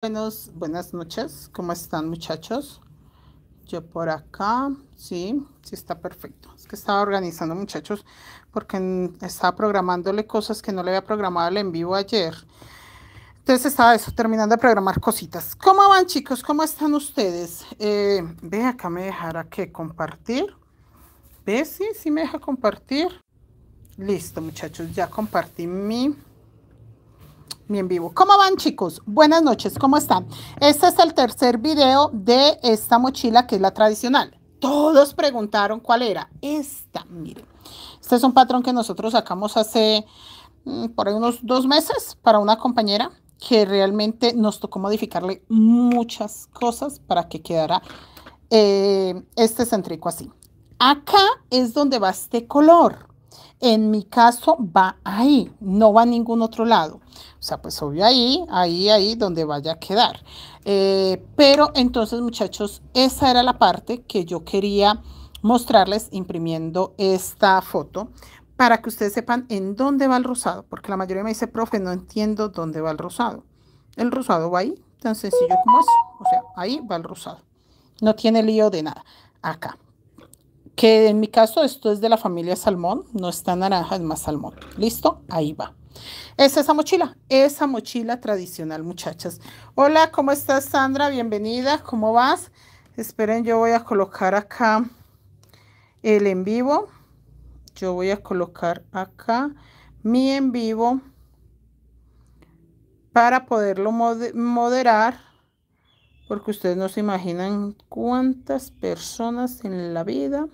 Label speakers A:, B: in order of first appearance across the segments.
A: Buenas noches, ¿cómo están muchachos? Yo por acá, sí está perfecto. Es que estaba organizando muchachos porque estaba programándole cosas que no le había programado el en vivo ayer. Entonces estaba eso, terminando de programar cositas. ¿Cómo van chicos? ¿Cómo están ustedes? Ve acá, me dejará que compartir. ¿Ve? Sí me deja compartir. Listo muchachos, ya compartí mi en vivo. ¿Cómo van chicos? Buenas noches, ¿cómo están? Este es el tercer video de esta mochila que es la tradicional. Todos preguntaron cuál era. Esta, miren. Este es un patrón que nosotros sacamos hace por ahí unos 2 meses para una compañera que realmente nos tocó modificarle muchas cosas para que quedara este céntrico así. Acá es donde va este color. En mi caso va ahí, no va a ningún otro lado. O sea, pues obvio ahí donde vaya a quedar. Pero entonces, muchachos, esa era la parte que yo quería mostrarles imprimiendo esta foto para que ustedes sepan en dónde va el rosado. Porque la mayoría me dice, profe, no entiendo dónde va el rosado. El rosado va ahí, tan sencillo como eso. O sea, ahí va el rosado. No tiene lío de nada. Acá. Que en mi caso esto es de la familia salmón, no está naranja, es más salmón. ¿Listo? Ahí va. Es esa mochila tradicional, muchachas. Hola, ¿cómo estás, Sandra? Bienvenida, ¿cómo vas? Esperen, yo voy a colocar acá el en vivo. Yo voy a colocar acá mi en vivo para poderlo moderar, porque ustedes no se imaginan cuántas personas en la vida.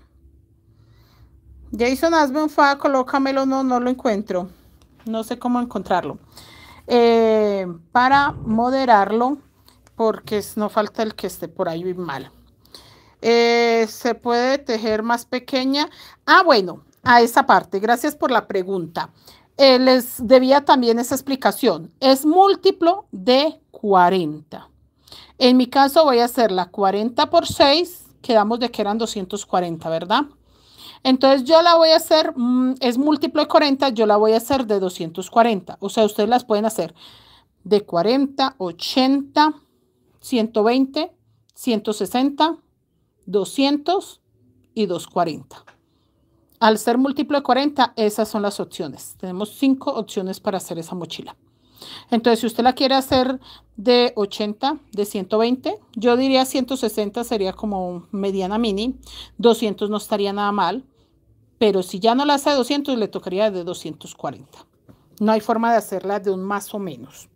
A: Jason, hazme un fa, colócamelo, no lo encuentro. No sé cómo encontrarlo. Para moderarlo, porque no falta el que esté por ahí mal. Se puede tejer más pequeña. Ah, bueno, a esa parte, gracias por la pregunta. Les debía también esa explicación. Es múltiplo de 40. En mi caso voy a hacer la 40 por 6, quedamos de que eran 240, ¿verdad? Entonces yo la voy a hacer, es múltiplo de 40, yo la voy a hacer de 240. O sea, ustedes las pueden hacer de 40, 80, 120, 160, 200 y 240. Al ser múltiplo de 40, esas son las opciones. Tenemos 5 opciones para hacer esa mochila. Entonces, si usted la quiere hacer de 80, de 120, yo diría 160 sería como mediana mini. 200 no estaría nada mal. Pero si ya no la hace de 200, le tocaría de 240. No hay forma de hacerla de un más o menos.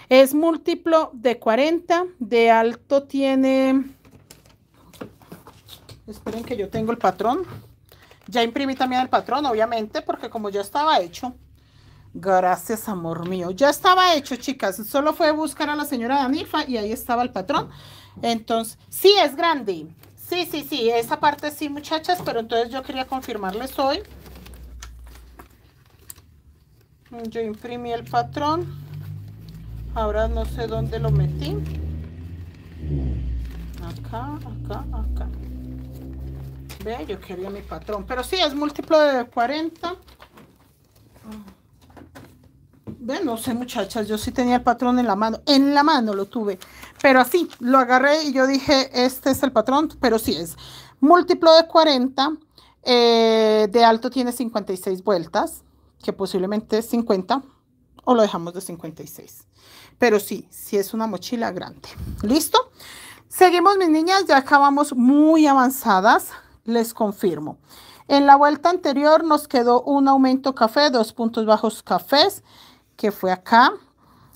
A: Es múltiplo de 40. De alto tiene... Esperen que yo tengo el patrón. Ya imprimí también el patrón, obviamente, porque como ya estaba hecho. Gracias, amor mío. Ya estaba hecho, chicas. Solo fue buscar a la señora Danifa y ahí estaba el patrón. Entonces, sí es grande. Sí, esa parte sí, muchachas, pero entonces yo quería confirmarles hoy. Yo imprimí el patrón. Ahora no sé dónde lo metí. Acá. Ve, yo quería mi patrón, pero sí, es múltiplo de 40. Ve, no sé, muchachas, yo sí tenía el patrón en la mano. En la mano lo tuve. Pero así, lo agarré y yo dije, este es el patrón, pero sí es múltiplo de 40. De alto tiene 56 vueltas, que posiblemente es 50, o lo dejamos de 56. Pero sí es una mochila grande. ¿Listo? Seguimos, mis niñas, ya acabamos muy avanzadas, les confirmo. En la vuelta anterior nos quedó un aumento café, 2 puntos bajos cafés, que fue acá,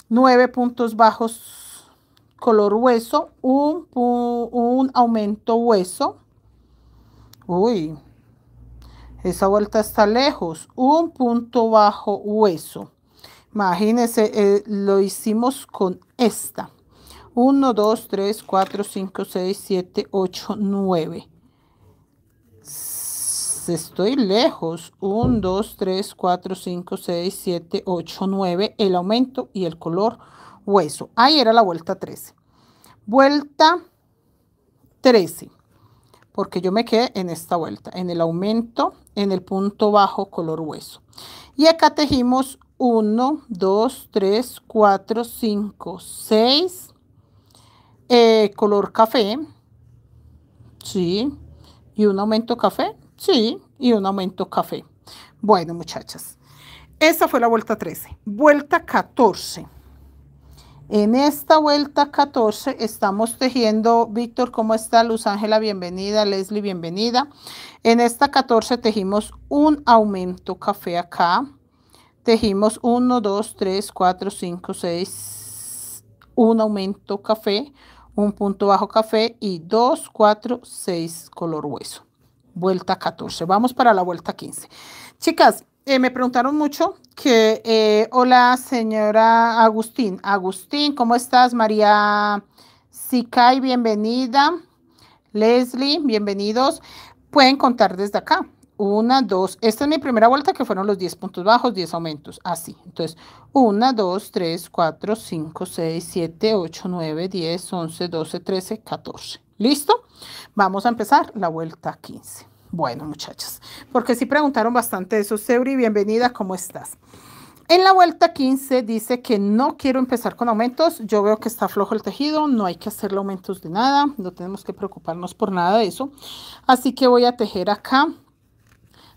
A: 9 puntos bajos color hueso, un aumento hueso. Uy, esa vuelta está lejos, un punto bajo hueso. Imagínense, lo hicimos con esta. 1, 2, 3, 4, 5, 6, 7, 8, 9. Estoy lejos. 1, 2, 3, 4, 5, 6, 7, 8, 9. El aumento y el color hueso. Ahí era la vuelta 13. Vuelta 13. Porque yo me quedé en esta vuelta. En el aumento, en el punto bajo color hueso. Y acá tejimos 1, 2, 3, 4, 5, 6. color café, sí, y un aumento café, sí, y un aumento café. Bueno, muchachas, esta fue la vuelta 13. Vuelta 14. En esta vuelta 14 estamos tejiendo, Víctor, ¿cómo está? Luz Ángela, bienvenida. Leslie, bienvenida. En esta 14 tejimos un aumento café acá. Tejimos 1, 2, 3, 4, 5, 6, un aumento café, un punto bajo café y 2, 4, 6 color hueso. Vuelta 14. Vamos para la vuelta 15. Chicas, me preguntaron mucho que, hola señora Agustín. Agustín, ¿cómo estás? María Sicay, bienvenida. Leslie, bienvenidos. Pueden contar desde acá. 1, 2, esta es mi primera vuelta que fueron los 10 puntos bajos, 10 aumentos, así. Entonces, 1, 2, 3, 4, 5, 6, 7, 8, 9, 10, 11, 12, 13, 14. ¿Listo? Vamos a empezar la vuelta 15. Bueno, muchachas, porque sí preguntaron bastante eso. Seuri, bienvenida, ¿cómo estás? En la vuelta 15 dice que no quiero empezar con aumentos. Yo veo que está flojo el tejido, no hay que hacerle aumentos de nada, no tenemos que preocuparnos por nada de eso. Así que voy a tejer acá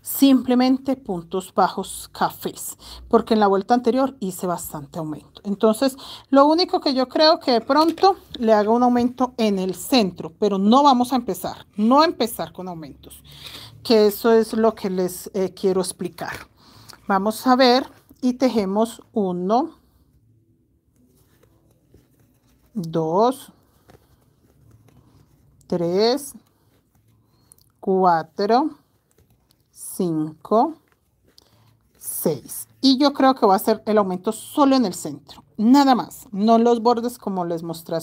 A: simplemente puntos bajos cafés, porque en la vuelta anterior hice bastante aumento. Entonces, lo único que yo creo que de pronto le haga un aumento en el centro, pero no vamos a empezar, no empezar con aumentos, que eso es lo que les quiero explicar. Vamos a ver y tejemos 1, 2, 3, 4, 5, 6. Y yo creo que va a ser el aumento solo en el centro, nada más, no los bordes como les mostré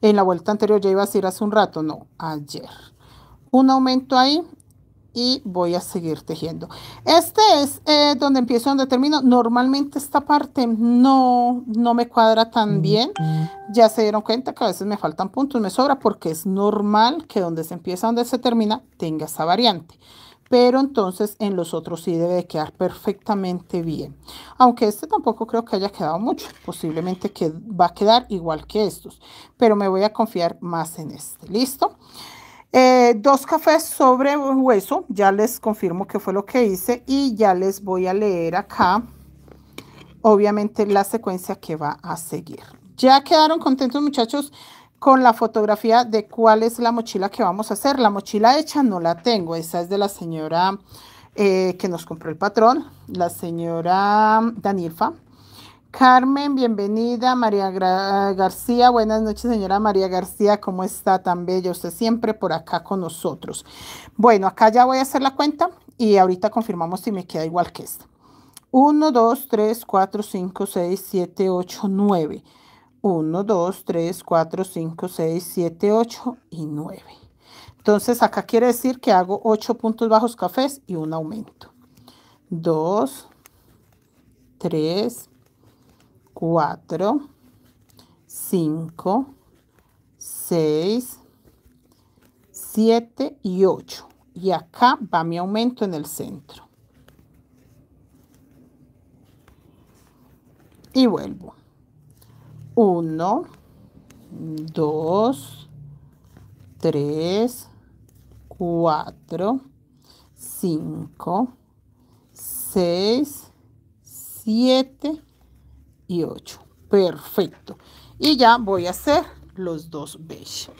A: en la vuelta anterior. Ya iba a decir hace un rato, no, ayer. Un aumento ahí y voy a seguir tejiendo. Este es donde empiezo, donde termino. Normalmente esta parte no me cuadra tan bien. Ya se dieron cuenta que a veces me faltan puntos, me sobra, porque es normal que donde se empieza, donde se termina, tenga esa variante. Pero entonces en los otros sí debe de quedar perfectamente bien. Aunque este tampoco creo que haya quedado mucho. Posiblemente que va a quedar igual que estos. Pero me voy a confiar más en este. ¿Listo? 2 cafés sobre hueso. Ya les confirmo que fue lo que hice. Y ya les voy a leer acá, obviamente, la secuencia que va a seguir. ¿Ya quedaron contentos, muchachos, con la fotografía de cuál es la mochila que vamos a hacer? La mochila hecha no la tengo. Esa es de la señora que nos compró el patrón, la señora Danilfa. Carmen, bienvenida. María García, buenas noches, señora María García, ¿cómo está? Tan bella, usted siempre por acá con nosotros. Bueno, acá ya voy a hacer la cuenta y ahorita confirmamos si me queda igual que esta. 1, 2, 3, 4, 5, 6, 7, 8, 9. 1, 2, 3, 4, 5, 6, 7, 8 y 9. Entonces acá quiere decir que hago 8 puntos bajos cafés y un aumento. 2, 3, 4, 5, 6, 7 y 8. Y acá va mi aumento en el centro. Y vuelvo. 1, 2, 3, 4, 5, 6, 7 y 8. Perfecto. Y ya voy a hacer los dos beige.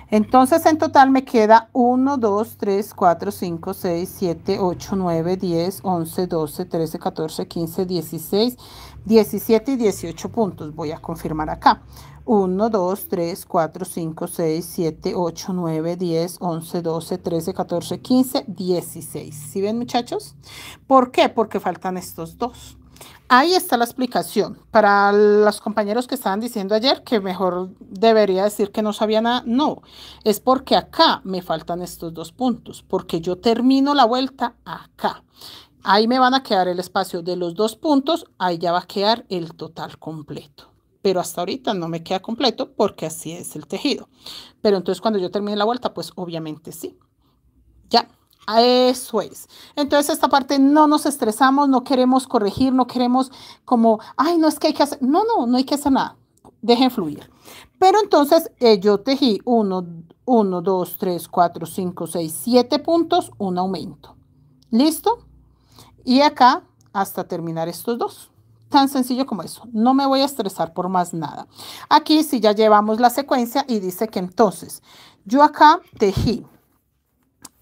A: Entonces en total me queda 1, 2, 3, 4, 5, 6, 7, 8, 9, 10, 11, 12, 13, 14, 15, 16, 17 y 18 puntos. Voy a confirmar acá. 1, 2, 3, 4, 5, 6, 7, 8, 9, 10, 11, 12, 13, 14, 15, 16. ¿Sí ven, muchachos? ¿Por qué? Porque faltan estos dos. Ahí está la explicación. Para los compañeros que estaban diciendo ayer que mejor debería decir que no sabía nada, no. Es porque acá me faltan estos dos puntos, porque yo termino la vuelta acá. Ahí me van a quedar el espacio de los dos puntos, ahí ya va a quedar el total completo. Pero hasta ahorita no me queda completo porque así es el tejido. Pero entonces cuando yo termine la vuelta, pues obviamente sí. Ya. Eso es. Entonces esta parte no nos estresamos, no queremos corregir, no queremos como, ay, no es que hay que hacer. No hay que hacer nada. dejen fluir. Pero entonces yo tejí 1, 2, 3, 4, 5, 6, 7 puntos, un aumento. ¿Listo? Y acá hasta terminar estos dos. Tan sencillo como eso. No me voy a estresar por más nada. Aquí sí ya llevamos la secuencia y dice que entonces yo acá tejí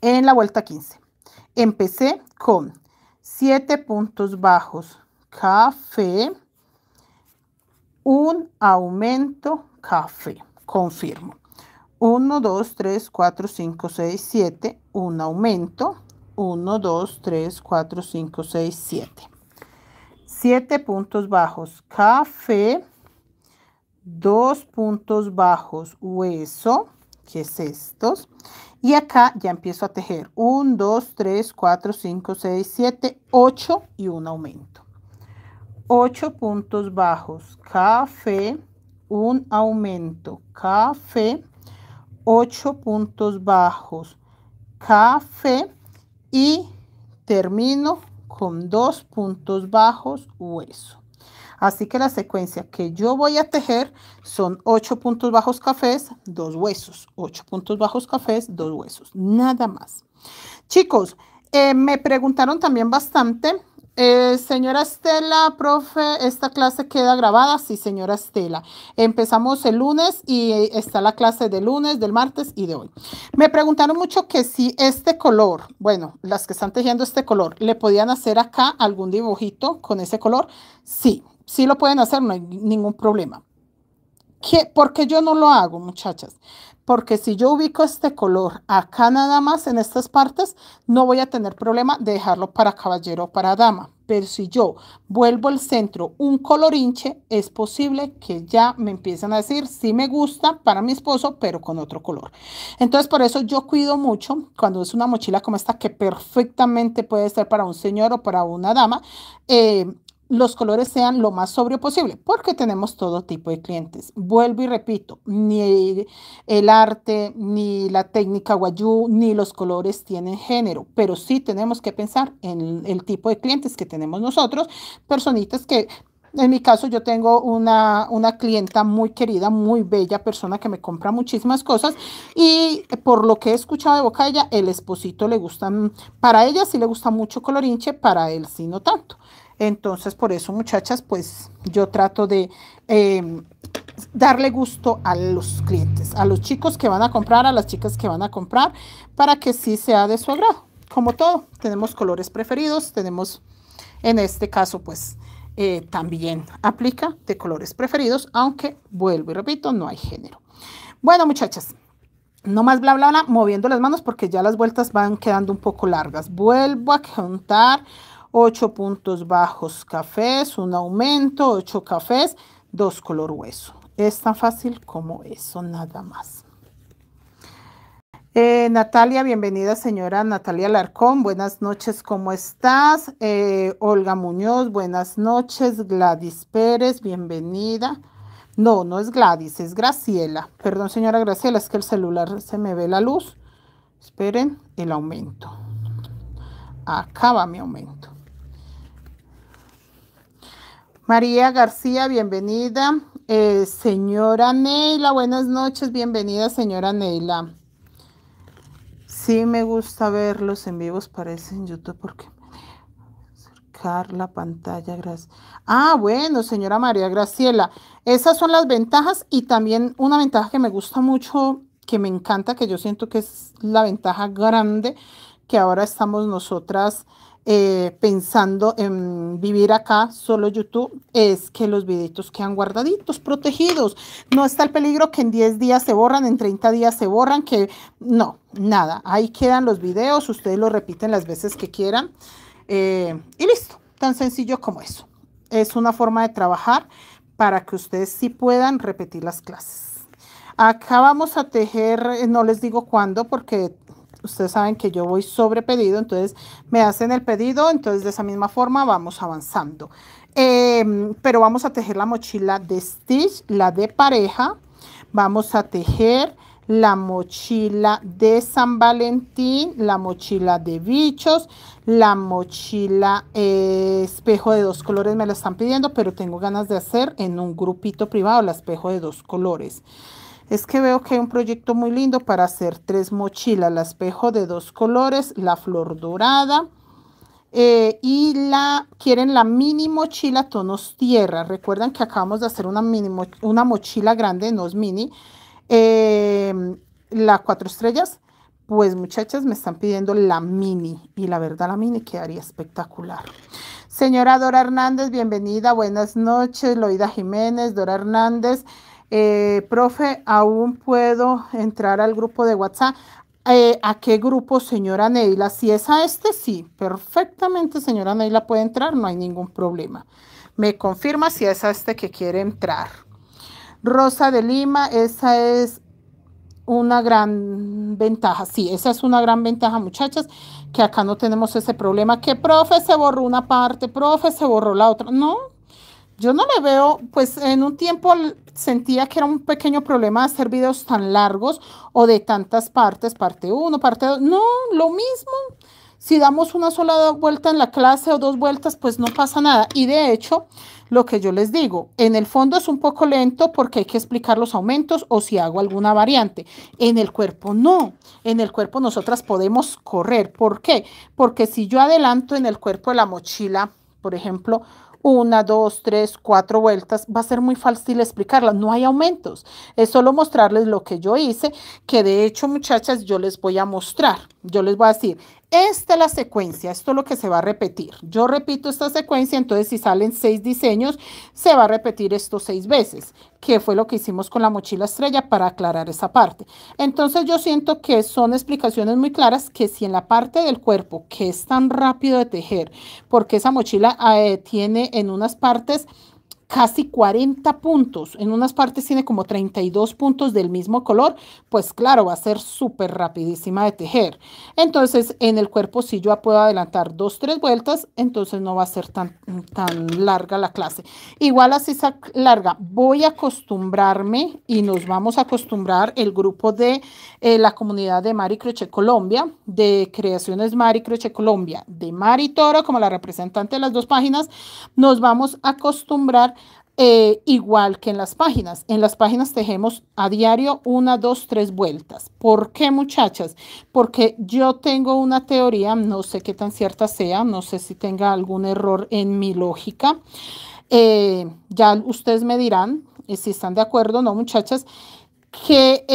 A: en la vuelta 15. Empecé con 7 puntos bajos, café, un aumento, café. Confirmo. 1, 2, 3, 4, 5, 6, 7. Un aumento. 1, 2, 3, 4, 5, 6, 7. 7 puntos bajos, café. 2 puntos bajos, hueso, que es estos. Y acá ya empiezo a tejer 1, 2, 3, 4, 5, 6, 7, 8 y un aumento. 8 puntos bajos, café, un aumento, café, 8 puntos bajos, café y termino con 2 puntos bajos, hueso. Así que la secuencia que yo voy a tejer son 8 puntos bajos cafés, 2 huesos. 8 puntos bajos cafés, 2 huesos. Nada más. Chicos, me preguntaron también bastante. Señora Estela, profe, ¿esta clase queda grabada? Sí, señora Estela. Empezamos el lunes y está la clase del lunes, del martes y de hoy. Me preguntaron mucho que si este color, bueno, las que están tejiendo este color, ¿le podían hacer acá algún dibujito con ese color? Sí, sí lo pueden hacer, no hay ningún problema. ¿Por qué yo no lo hago, muchachas? Porque si yo ubico este color acá nada más en estas partes, no voy a tener problema de dejarlo para caballero o para dama. Pero si yo vuelvo el centro un colorinche, es posible que ya me empiecen a decir, sí me gusta para mi esposo, pero con otro color. Entonces, por eso yo cuido mucho cuando es una mochila como esta, que perfectamente puede ser para un señor o para una dama, los colores sean lo más sobrio posible, porque tenemos todo tipo de clientes. Vuelvo y repito, ni el arte, ni la técnica guayú, ni los colores tienen género, pero sí tenemos que pensar en el tipo de clientes que tenemos nosotros, personitas que, en mi caso, yo tengo una clienta muy querida, muy bella, persona que me compra muchísimas cosas, y por lo que he escuchado de boca de ella, el esposito le gustan, para ella sí le gusta mucho colorinche, para él sí no tanto. Entonces, por eso, muchachas, pues yo trato de darle gusto a los clientes, a los chicos que van a comprar, a las chicas que van a comprar, para que sí sea de su agrado. Como todo, tenemos colores preferidos, tenemos, en este caso, pues, también aplica de colores preferidos, aunque, vuelvo y repito, no hay género. Bueno, muchachas, no más bla, bla, bla, moviendo las manos porque ya las vueltas van quedando un poco largas. Vuelvo a contar. 8 puntos bajos cafés, un aumento, 8 cafés, 2 color hueso. Es tan fácil como eso, nada más. Natalia, bienvenida, señora Natalia Larcón. Buenas noches, ¿cómo estás? Olga Muñoz, buenas noches. Gladys Pérez, bienvenida. No, no es Gladys, es Graciela. Perdón, señora Graciela, es que el celular se me ve la luz. Esperen, el aumento. Acá va mi aumento. María García, bienvenida. Señora Neila, buenas noches, bienvenida, señora Neila. Sí me gusta verlos en vivos, parece en YouTube, porque acercar la pantalla, gracias. Ah, bueno, señora María Graciela, esas son las ventajas, y también una ventaja que me gusta mucho, que me encanta, que yo siento que es la ventaja grande, que ahora estamos nosotras pensando en vivir acá, solo YouTube, es que los videitos quedan guardaditos, protegidos. No está el peligro que en 10 días se borran, en 30 días se borran, que no, nada. Ahí quedan los videos, ustedes los repiten las veces que quieran y listo, tan sencillo como eso. Es una forma de trabajar para que ustedes sí puedan repetir las clases. Acá vamos a tejer, no les digo cuándo porque ustedes saben que yo voy sobre pedido, entonces me hacen el pedido, entonces de esa misma forma vamos avanzando. Pero vamos a tejer la mochila de Stitch, la de pareja, vamos a tejer la mochila de San Valentín, la mochila de bichos, la mochila espejo de 2 colores me la están pidiendo, pero tengo ganas de hacer en un grupito privado la espejo de 2 colores. Es que veo que hay un proyecto muy lindo para hacer 3 mochilas, la espejo de 2 colores, la flor dorada y quieren la mini mochila tonos tierra. Recuerdan que acabamos de hacer una mochila grande, no es mini, la 4 estrellas. Pues muchachas me están pidiendo la mini y la verdad la mini quedaría espectacular. Señora Dora Hernández, bienvenida, buenas noches. Loida Jiménez, Dora Hernández. Profe, aún puedo entrar al grupo de WhatsApp. ¿A qué grupo, señora Neila? Si es a este, sí, perfectamente, señora Neila puede entrar, no hay ningún problema. Me confirma si es a este que quiere entrar. Rosa de Lima, esa es una gran ventaja. Sí, esa es una gran ventaja, muchachas, que acá no tenemos ese problema, que profe se borró una parte, profe se borró la otra. No, yo no le veo, pues en un tiempo sentía que era un pequeño problema hacer videos tan largos o de tantas partes, parte 1, parte 2. No, lo mismo. Si damos una sola vuelta en la clase o 2 vueltas, pues no pasa nada. Y de hecho, lo que yo les digo, en el fondo es un poco lento porque hay que explicar los aumentos o si hago alguna variante. En el cuerpo no. En el cuerpo nosotras podemos correr. ¿Por qué? Porque si yo adelanto en el cuerpo de la mochila, por ejemplo, 1, 2, 3, 4 vueltas, va a ser muy fácil explicarla. No hay aumentos. Es solo mostrarles lo que yo hice, que de hecho, muchachas, yo les voy a mostrar. Yo les voy a decir, esta es la secuencia, esto es lo que se va a repetir. Yo repito esta secuencia, entonces si salen 6 diseños, se va a repetir esto 6 veces, que fue lo que hicimos con la mochila estrella para aclarar esa parte. Entonces yo siento que son explicaciones muy claras que si en la parte del cuerpo, que es tan rápido de tejer, porque esa mochila tiene en unas partes casi 40 puntos, en unas partes tiene como 32 puntos del mismo color, pues claro, va a ser súper rapidísima de tejer. Entonces, en el cuerpo si yo puedo adelantar 2, 3 vueltas, entonces no va a ser tan larga la clase. Igual así es larga, voy a acostumbrarme y nos vamos a acostumbrar el grupo de la comunidad de Mari Crochet Colombia, de Creaciones Mari Crochet Colombia, de Mari Toro como la representante de las 2 páginas, nos vamos a acostumbrar igual que en las páginas. En las páginas tejemos a diario 1, 2, 3 vueltas. ¿Por qué, muchachas? Porque yo tengo una teoría, no sé qué tan cierta sea, no sé si tenga algún error en mi lógica. Ya ustedes me dirán si están de acuerdo, ¿no, muchachas? Que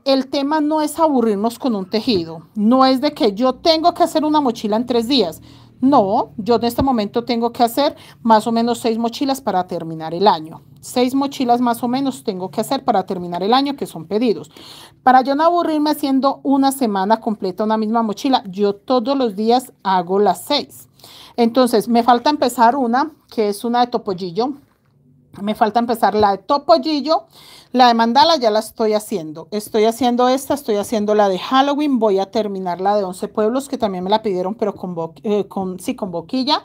A: el tema no es aburrirnos con un tejido, no es de que yo tengo que hacer una mochila en 3 días. No, yo en este momento tengo que hacer más o menos 6 mochilas para terminar el año. 6 mochilas más o menos tengo que hacer para terminar el año, que son pedidos. Para yo no aburrirme haciendo una semana completa una misma mochila, yo todos los días hago las 6. Entonces, me falta empezar una, que es una de topollillo. Me falta empezar la de topollillo, la de mandala ya la estoy haciendo. Estoy haciendo esta, estoy haciendo la de Halloween. Voy a terminar la de 11 pueblos, que también me la pidieron, pero con boquilla.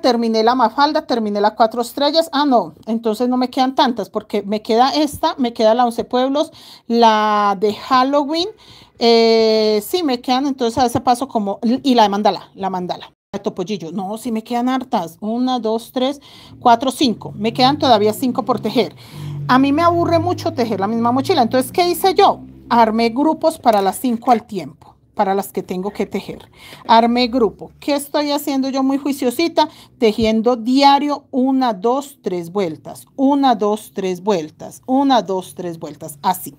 A: Terminé la mafalda, terminé la 4 estrellas. No, entonces no me quedan tantas, porque me queda esta, me queda la 11 pueblos, la de Halloween. Sí, me quedan, entonces a ese paso como, y la de mandala, la mandala. De topollillo, no, sí me quedan hartas, 1, 2, 3, 4, 5, me quedan todavía 5 por tejer. A mí me aburre mucho tejer la misma mochila, entonces, ¿qué hice yo? Armé grupos para las 5 al tiempo, para las que tengo que tejer. Armé grupo. ¿Qué estoy haciendo yo muy juiciosita? Tejiendo diario 1, 2, 3 vueltas, 1, 2, 3 vueltas, 1, 2, 3 vueltas, así.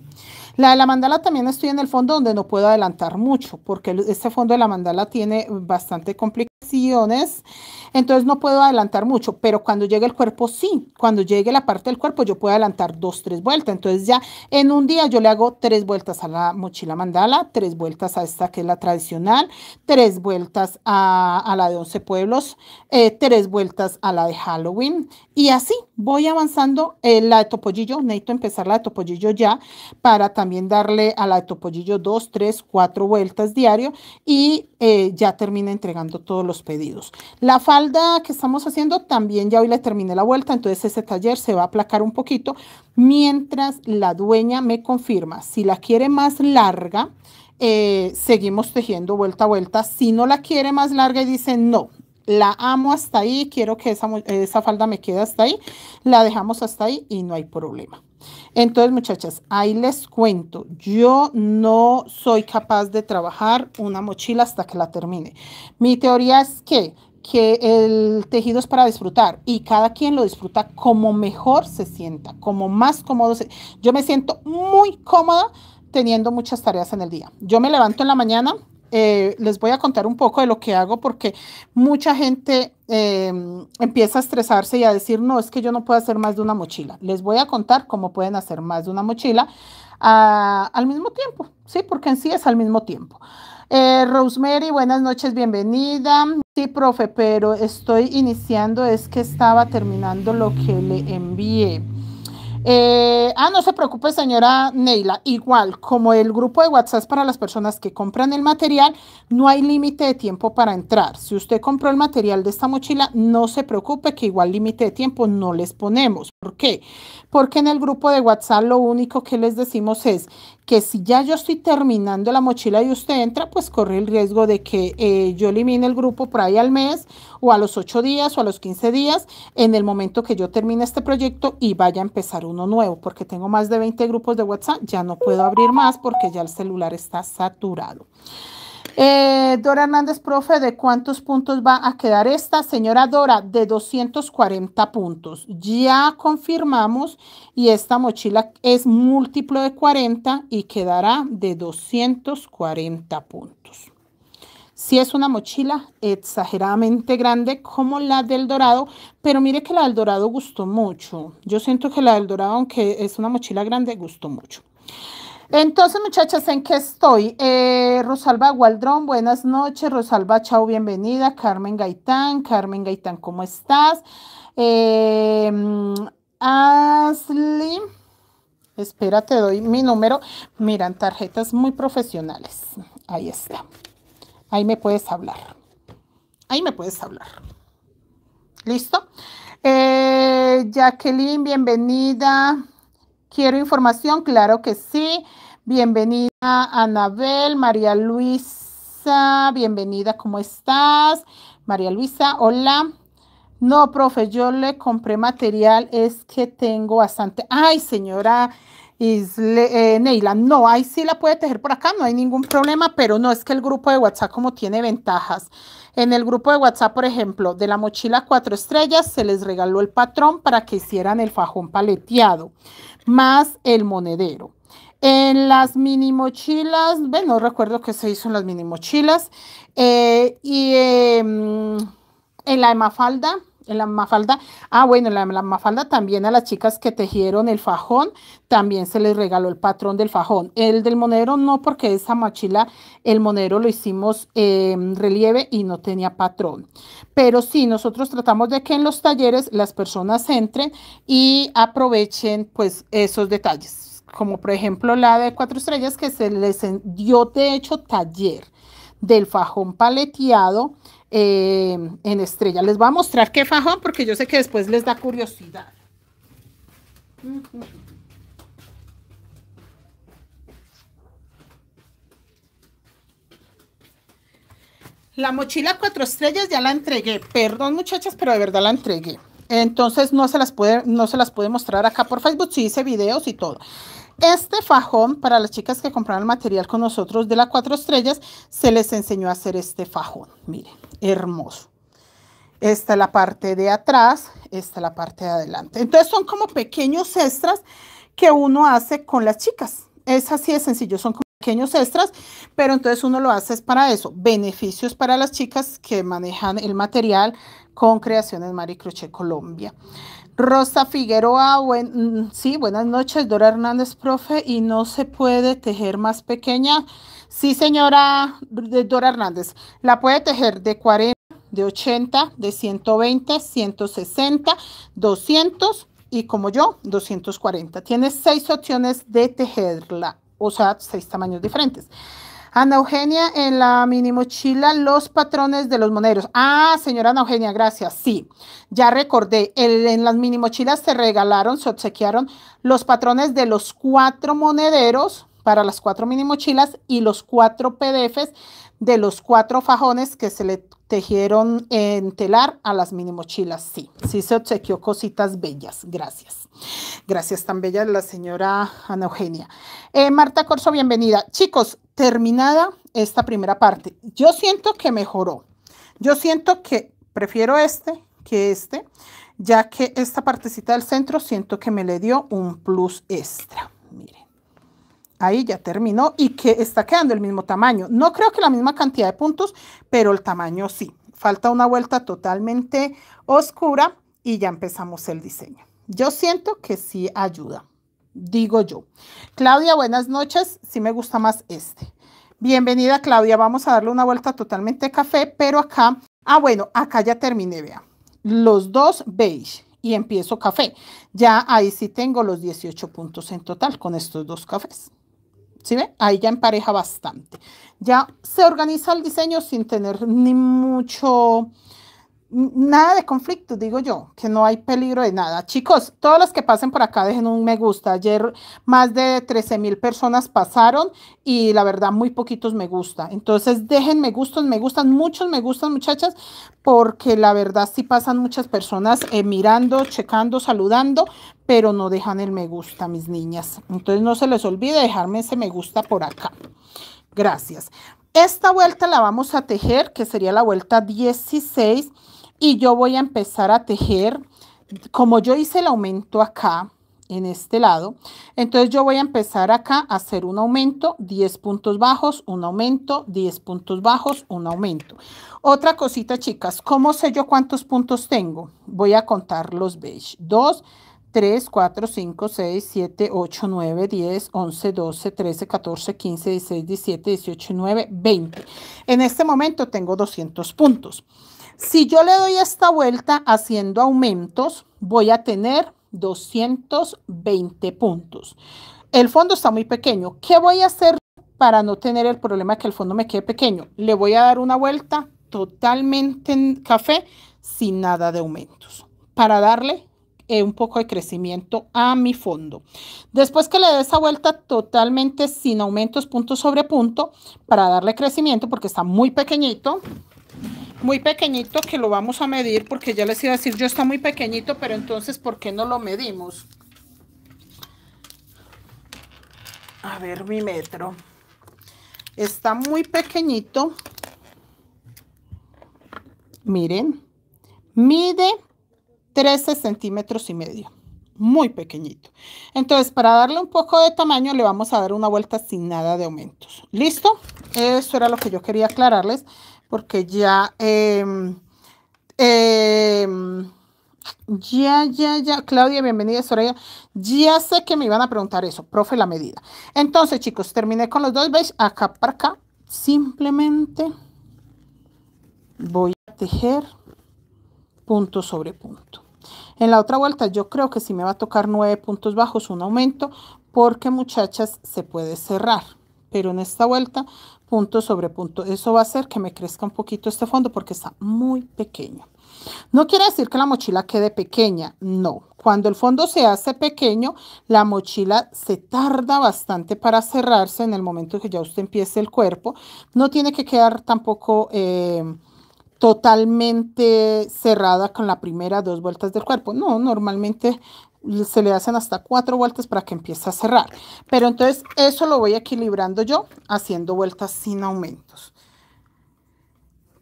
A: La de la mandala también estoy en el fondo donde no puedo adelantar mucho, porque este fondo de la mandala tiene bastante complicaciones, entonces no puedo adelantar mucho, pero cuando llegue el cuerpo sí, cuando llegue la parte del cuerpo yo puedo adelantar 2, 3 vueltas, entonces ya en un día yo le hago 3 vueltas a la mochila mandala, 3 vueltas a esta que es la tradicional, 3 vueltas a la de 11 pueblos, 3 vueltas a la de Halloween, y así voy avanzando. La de topollillo, necesito empezar la de topollillo ya, para también darle a la de topollillo 2, 3, 4 vueltas diario, y ya termine entregando todos los los pedidos. La falda que estamos haciendo también ya hoy le terminé la vuelta, entonces ese taller se va a aplacar un poquito mientras la dueña me confirma si la quiere más larga. Seguimos tejiendo vuelta a vuelta. Si no la quiere más larga y dice no, la amo hasta ahí, quiero que esa falda me quede hasta ahí, la dejamos hasta ahí y no hay problema. Entonces, muchachas, ahí les cuento, yo no soy capaz de trabajar una mochila hasta que la termine. Mi teoría es que el tejido es para disfrutar y cada quien lo disfruta como mejor se sienta, como más cómodo. Yo me siento muy cómoda teniendo muchas tareas en el día. Yo me levanto en la mañana, les voy a contar un poco de lo que hago porque mucha gente empieza a estresarse y a decir, no, es que yo no puedo hacer más de una mochila. Les voy a contar cómo pueden hacer más de una mochila al mismo tiempo, ¿sí? Porque en sí es al mismo tiempo. Rosemary, buenas noches, bienvenida. Sí, profe, pero estoy iniciando, es que estaba terminando lo que le envié. No se preocupe, señora Neila, igual como el grupo de WhatsApp para las personas que compran el material, no hay límite de tiempo para entrar. Si usted compró el material de esta mochila, no se preocupe que igual límite de tiempo no les ponemos. ¿Por qué? Porque en el grupo de WhatsApp lo único que les decimos es que si ya yo estoy terminando la mochila y usted entra, pues corre el riesgo de que yo elimine el grupo por ahí al mes o a los 8 días o a los 15 días en el momento que yo termine este proyecto y vaya a empezar uno nuevo, porque tengo más de 20 grupos de WhatsApp, ya no puedo abrir más porque ya el celular está saturado. Dora Hernández, profe, ¿de cuántos puntos va a quedar esta? Señora Dora, de 240 puntos. Ya confirmamos y esta mochila es múltiplo de 40 y quedará de 240 puntos. Sí es una mochila exageradamente grande como la del Dorado, pero mire que la del Dorado gustó mucho. Yo siento que la del Dorado, aunque es una mochila grande, gustó mucho. Entonces, muchachas, ¿en qué estoy? Rosalba Gualdrón, buenas noches. Rosalba, chao, bienvenida. Carmen Gaitán, ¿cómo estás? Ashley, espera, te doy mi número. Miran, tarjetas muy profesionales. Ahí está. Ahí me puedes hablar. Ahí me puedes hablar. ¿Listo? Jacqueline, bienvenida. ¿Quiero información? Claro que sí. Bienvenida, Anabel. María Luisa, bienvenida, ¿cómo estás? María Luisa, hola. No, profe, yo le compré material, es que tengo bastante. Ay, señora Neila, no, ahí sí la puede tejer por acá, no hay ningún problema, pero no, es que el grupo de WhatsApp como tiene ventajas. En el grupo de WhatsApp, por ejemplo, de la mochila 4 estrellas, se les regaló el patrón para que hicieran el fajón paleteado, más el monedero. En las mini mochilas, bueno, no recuerdo qué se hizo en las mini mochilas, en la Mafalda, bueno, en la Mafalda también a las chicas que tejieron el fajón, también se les regaló el patrón del fajón. El del monedero no, porque esa mochila, el monedero lo hicimos en relieve y no tenía patrón. Pero sí, nosotros tratamos de que en los talleres las personas entren y aprovechen pues esos detalles. Como por ejemplo la de 4 estrellas que se les dio de hecho taller del fajón paleteado en estrella. Les voy a mostrar qué fajón porque yo sé que después les da curiosidad. La mochila 4 estrellas ya la entregué. Perdón, muchachas, pero de verdad la entregué. Entonces no se las puede mostrar acá por Facebook. Sí hice videos y todo. Este fajón, para las chicas que compraron el material con nosotros de la 4 estrellas, se les enseñó a hacer este fajón. Miren, hermoso. Esta es la parte de atrás, esta es la parte de adelante. Entonces son como pequeños extras que uno hace con las chicas. Es así de sencillo, son como pequeños extras, pero entonces uno lo hace es para eso. Beneficios para las chicas que manejan el material con Creaciones Mari Crochet Colombia. Rosa Figueroa, sí, buenas noches. Dora Hernández, profe, ¿y no se puede tejer más pequeña? Sí, señora Dora Hernández, la puede tejer de 40, de 80, de 120, 160, 200 y como yo, 240. Tienes 6 opciones de tejerla, o sea, 6 tamaños diferentes. Ana Eugenia, en la mini mochila, los patrones de los moneros. Ah, señora Ana Eugenia, gracias. Sí, ya recordé. En las mini mochilas se regalaron, se obsequiaron los patrones de los 4 monederos para las 4 mini mochilas y los 4 PDFs de los 4 fajones que se le tejieron en telar a las mini mochilas. Sí, sí se obsequió cositas bellas. Gracias. Gracias, tan bella la señora Ana Eugenia. Marta Corso, bienvenida. Chicos, terminada esta primera parte. Yo siento que mejoró. Yo siento que prefiero este que este, ya que esta partecita del centro siento que me le dio un plus extra. Miren. Ahí ya terminó y que está quedando el mismo tamaño. No creo que la misma cantidad de puntos, pero el tamaño sí. Falta una vuelta totalmente oscura y ya empezamos el diseño. Yo siento que sí ayuda, digo yo. Claudia, buenas noches. Sí me gusta más este. Bienvenida, Claudia. Vamos a darle una vuelta totalmente café, pero acá, bueno, acá ya terminé, vea. Los dos beige y empiezo café. Ya ahí sí tengo los 18 puntos en total con estos dos cafés. ¿Sí ve? Ahí ya empareja bastante. Ya se organiza el diseño sin tener ni mucho, nada de conflicto, digo yo, que no hay peligro de nada. Chicos, todos los que pasen por acá dejen un me gusta. Ayer más de 13,000 personas pasaron y la verdad muy poquitos me gusta. Entonces dejen me gustan, muchos me gustan, muchachas, porque la verdad sí pasan muchas personas mirando, checando, saludando, pero no dejan el me gusta, mis niñas. Entonces no se les olvide dejarme ese me gusta por acá. Gracias. Esta vuelta la vamos a tejer, que sería la vuelta 16, y yo voy a empezar a tejer, como yo hice el aumento acá, en este lado, entonces yo voy a empezar acá a hacer un aumento, 10 puntos bajos, un aumento, 10 puntos bajos, un aumento. Otra cosita, chicas, ¿cómo sé yo cuántos puntos tengo? Voy a contar los beige. 2, 3, 4, 5, 6, 7, 8, 9, 10, 11, 12, 13, 14, 15, 16, 17, 18, 19, 20. En este momento tengo 200 puntos. Si yo le doy esta vuelta haciendo aumentos, voy a tener 220 puntos. El fondo está muy pequeño. ¿Qué voy a hacer para no tener el problema de que el fondo me quede pequeño? Le voy a dar una vuelta totalmente en café sin nada de aumentos para darle un poco de crecimiento a mi fondo. Después que le dé esa vuelta totalmente sin aumentos, punto sobre punto, para darle crecimiento, porque está muy pequeñito, que lo vamos a medir, porque ya les iba a decir, yo está muy pequeñito, pero entonces, ¿por qué no lo medimos? A ver, mi metro. Está muy pequeñito. Miren, mide 13 centímetros y medio, muy pequeñito. Entonces, para darle un poco de tamaño, le vamos a dar una vuelta sin nada de aumentos. ¿Listo? Eso era lo que yo quería aclararles, porque ya, Claudia, bienvenida, Soraya. Ya sé que me iban a preguntar eso, profe, la medida. Entonces, chicos, terminé con los dos, ¿veis? Acá para acá, simplemente voy a tejer punto sobre punto. En la otra vuelta yo creo que sí me va a tocar 9 puntos bajos, un aumento, porque, muchachas, se puede cerrar. Pero en esta vuelta, punto sobre punto. Eso va a hacer que me crezca un poquito este fondo porque está muy pequeño. No quiere decir que la mochila quede pequeña, no. Cuando el fondo se hace pequeño, la mochila se tarda bastante para cerrarse en el momento que ya usted empiece el cuerpo. No tiene que quedar tampoco totalmente cerrada con la primera 2 vueltas del cuerpo. No, normalmente se le hacen hasta 4 vueltas para que empiece a cerrar. Pero entonces eso lo voy equilibrando yo haciendo vueltas sin aumentos.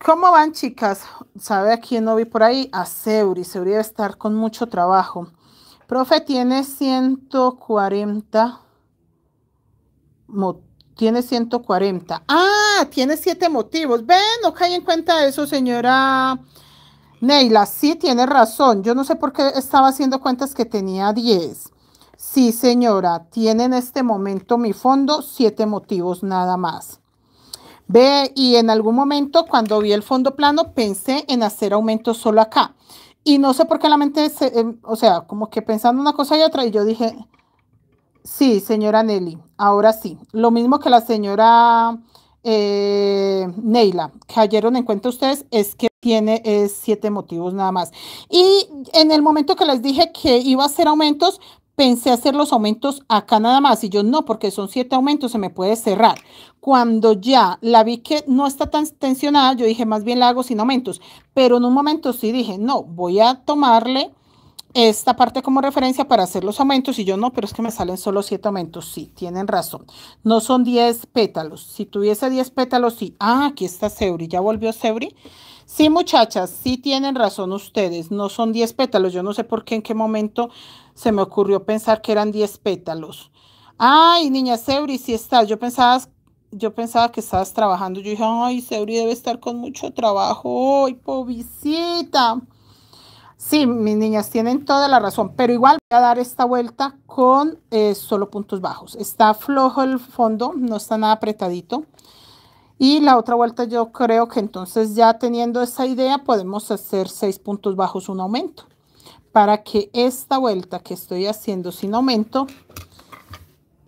A: ¿Cómo van, chicas? ¿Sabe a quién no vi por ahí? A Seuri. Seuri debe estar con mucho trabajo. Profe, tiene 140 tiene 140. Ah, tiene 7 motivos. Ven, no cae en cuenta de eso, señora Neila. Sí, tiene razón. Yo no sé por qué estaba haciendo cuentas que tenía 10. Sí, señora, tiene en este momento mi fondo 7 motivos nada más. Ve, y en algún momento cuando vi el fondo plano pensé en hacer aumentos solo acá. Y no sé por qué la mente, o sea, como que pensando una cosa y otra, y yo dije... Sí, señora Nelly, ahora sí. Lo mismo que la señora Neila, cayeron en cuenta ustedes, es que tiene 7 motivos nada más. Y en el momento que les dije que iba a hacer aumentos, pensé hacer los aumentos acá nada más. Y yo no, porque son 7 aumentos, se me puede cerrar. Cuando ya la vi que no está tan tensionada, yo dije, más bien la hago sin aumentos. Pero en un momento sí dije, no, voy a tomarle esta parte como referencia para hacer los aumentos y yo no, pero es que me salen solo 7 aumentos. Sí, tienen razón. No son 10 pétalos. Si tuviese 10 pétalos, sí. Ah, aquí está Seuri. ¿Ya volvió Seuri? Sí, muchachas, sí tienen razón ustedes. No son 10 pétalos. Yo no sé por qué, en qué momento se me ocurrió pensar que eran 10 pétalos. Ay, niña Seuri, sí estás. Yo pensaba que estabas trabajando. Yo dije, ay, Seuri debe estar con mucho trabajo. Ay, pobrecita. Sí, mis niñas tienen toda la razón, pero igual voy a dar esta vuelta con solo puntos bajos. Está flojo el fondo, no está nada apretadito. Y la otra vuelta yo creo que entonces ya teniendo esa idea podemos hacer 6 puntos bajos, un aumento. Para que esta vuelta que estoy haciendo sin aumento,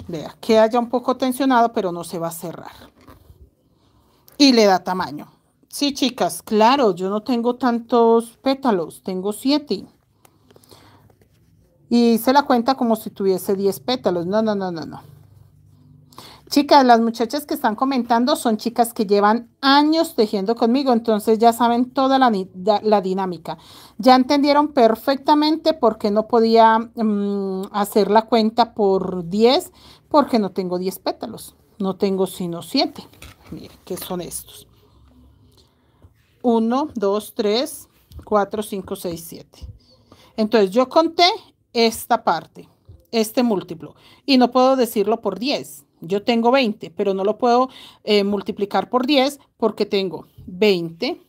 A: vea, queda ya un poco tensionado, pero no se va a cerrar. Y le da tamaño. Sí, chicas, claro, yo no tengo tantos pétalos, tengo 7. Y se la cuenta como si tuviese 10 pétalos. No, no, no, no, no. Chicas, las muchachas que están comentando son chicas que llevan años tejiendo conmigo, entonces ya saben toda la dinámica. Ya entendieron perfectamente por qué no podía hacer la cuenta por 10, porque no tengo 10 pétalos. No tengo sino 7. Miren, ¿qué son estos? 1, 2, 3, 4, 5, 6, 7. Entonces yo conté esta parte, este múltiplo, y no puedo decirlo por 10. Yo tengo 20, pero no lo puedo multiplicar por 10 porque tengo 20,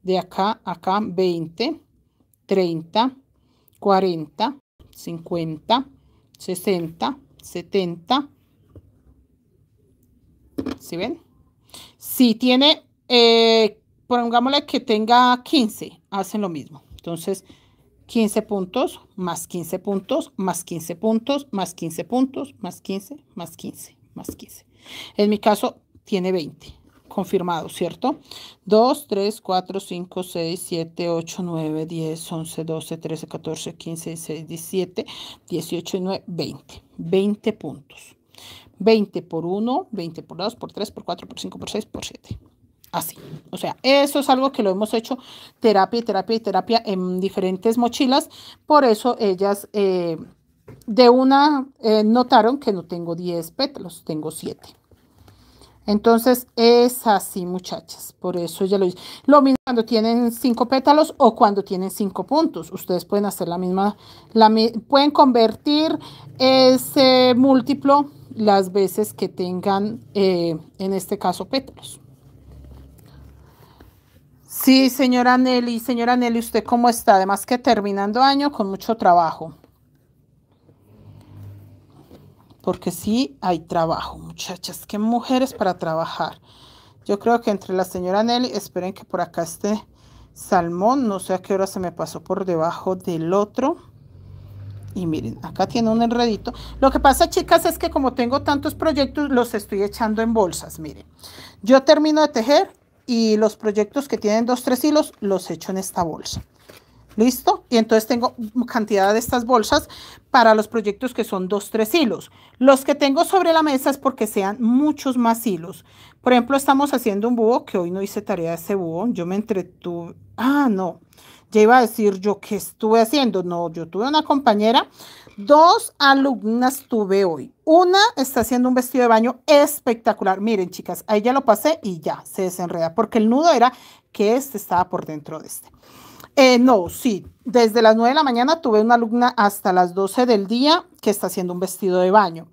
A: de acá a acá 20, 30, 40, 50, 60, 70. ¿Sí ven? Si tiene, pongámosle que tenga 15, hacen lo mismo. Entonces, 15 puntos, más 15 puntos, más 15 puntos, más 15 puntos, más 15, más 15, más 15. En mi caso, tiene 20. Confirmado, ¿cierto? 2, 3, 4, 5, 6, 7, 8, 9, 10, 11, 12, 13, 14, 15, 16, 17, 18 y 9, 20. 20 puntos. 20 por 1, 20 por 2, por 3, por 4, por 5, por 6, por 7. Así, o sea, eso es algo que lo hemos hecho terapia y terapia y terapia en diferentes mochilas. Por eso ellas de una notaron que no tengo 10 pétalos, tengo 7. Entonces es así, muchachas. Por eso ya lo hice. Lo mismo cuando tienen 5 pétalos o cuando tienen 5 puntos. Ustedes pueden hacer la misma, pueden convertir ese múltiplo las veces que tengan, en este caso, pétalos. Sí, señora Nelly, ¿usted cómo está? Además que terminando año con mucho trabajo. Porque sí hay trabajo, muchachas. Qué mujeres para trabajar. Yo creo que entre la señora Nelly, esperen que por acá esté salmón. No sé a qué hora se me pasó por debajo del otro. Y miren, acá tiene un enredito. Lo que pasa, chicas, es que como tengo tantos proyectos, los estoy echando en bolsas. Miren, yo termino de tejer y los proyectos que tienen 2, 3 hilos los echo en esta bolsa. ¿Listo? Y entonces tengo cantidad de estas bolsas para los proyectos que son 2, 3 hilos. Los que tengo sobre la mesa es porque sean muchos más hilos. Por ejemplo, estamos haciendo un búho, que hoy no hice tarea de ese búho. Yo me entretuve. Ah, no. Ya iba a decir yo qué estuve haciendo. No, yo tuve una compañera. 2 alumnas tuve hoy. Una está haciendo un vestido de baño espectacular. Miren, chicas, ahí ya lo pasé y ya se desenreda. Porque el nudo era que este estaba por dentro de este. No, sí, desde las 9 de la mañana tuve una alumna hasta las 12 del día que está haciendo un vestido de baño.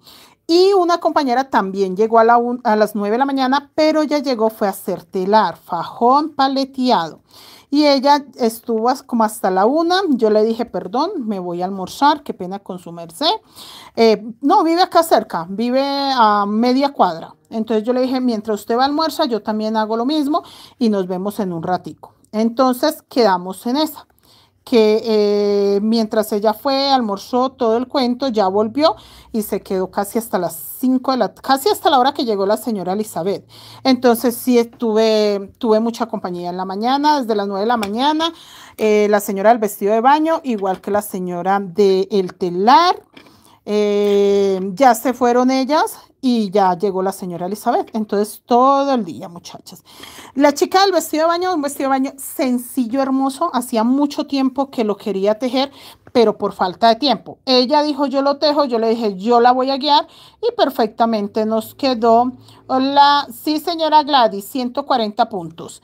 A: Y una compañera también llegó a las 9 de la mañana, pero ya llegó, fue a hacer telar, fajón paleteado. Y ella estuvo como hasta la 1. Yo le dije, perdón, me voy a almorzar, qué pena con su merced. No, vive acá cerca, vive a media cuadra. Entonces yo le dije, mientras usted va a almorzar, yo también hago lo mismo y nos vemos en un ratico. Entonces quedamos en esa. que mientras ella fue, almorzó todo el cuento, ya volvió y se quedó casi hasta las 5 de la, casi hasta la hora que llegó la señora Elizabeth. Entonces sí tuve mucha compañía en la mañana, desde las 9 de la mañana, la señora del vestido de baño, igual que la señora del telar. Ya se fueron ellas y ya llegó la señora Elizabeth. Entonces, todo el día, muchachas. La chica del vestido de baño, un vestido de baño sencillo, hermoso. Hacía mucho tiempo que lo quería tejer, pero por falta de tiempo. Ella dijo, yo lo tejo. Yo le dije, yo la voy a guiar. Y perfectamente nos quedó. Hola, sí, señora Gladys, 140 puntos.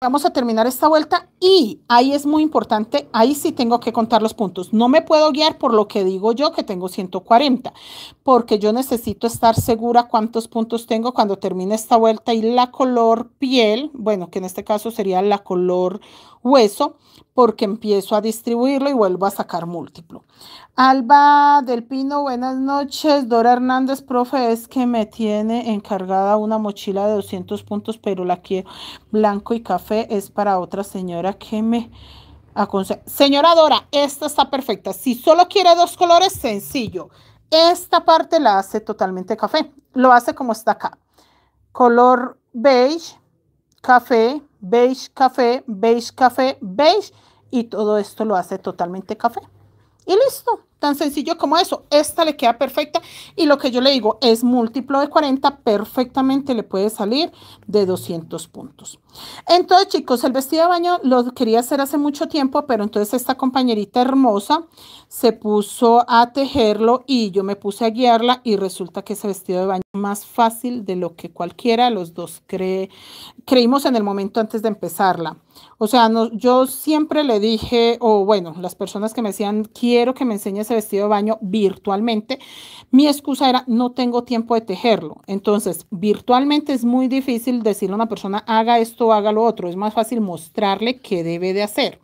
A: Vamos a terminar esta vuelta y ahí es muy importante, ahí sí tengo que contar los puntos. No me puedo guiar por lo que digo yo que tengo 140, porque yo necesito estar segura cuántos puntos tengo cuando termine esta vuelta y la color piel, bueno, que en este caso sería la color hueso, porque empiezo a distribuirlo y vuelvo a sacar múltiplo. Alba del Pino, buenas noches. Dora Hernández, profe, es que me tiene encargada una mochila de 200 puntos, pero la quiero blanco y café, es para otra señora que me aconseja. Señora Dora, esta está perfecta. Si solo quiere dos colores, sencillo. Esta parte la hace totalmente café. Lo hace como está acá. Color beige, café, beige, café, beige, café, beige. Y todo esto lo hace totalmente café. Y listo, tan sencillo como eso. Esta le queda perfecta y lo que yo le digo es múltiplo de 40, perfectamente le puede salir de 200 puntos. Entonces, chicos, el vestido de baño lo quería hacer hace mucho tiempo, pero entonces esta compañerita hermosa se puso a tejerlo y yo me puse a guiarla y resulta que ese vestido de baño es más fácil de lo que cualquiera de los dos creímos en el momento antes de empezarla. O sea, no, yo siempre le dije, o bueno, las personas que me decían, quiero que me enseñe ese vestido de baño virtualmente, mi excusa era, no tengo tiempo de tejerlo. Entonces, virtualmente es muy difícil decirle a una persona, haga esto, haga lo otro. Es más fácil mostrarle qué debe de hacer.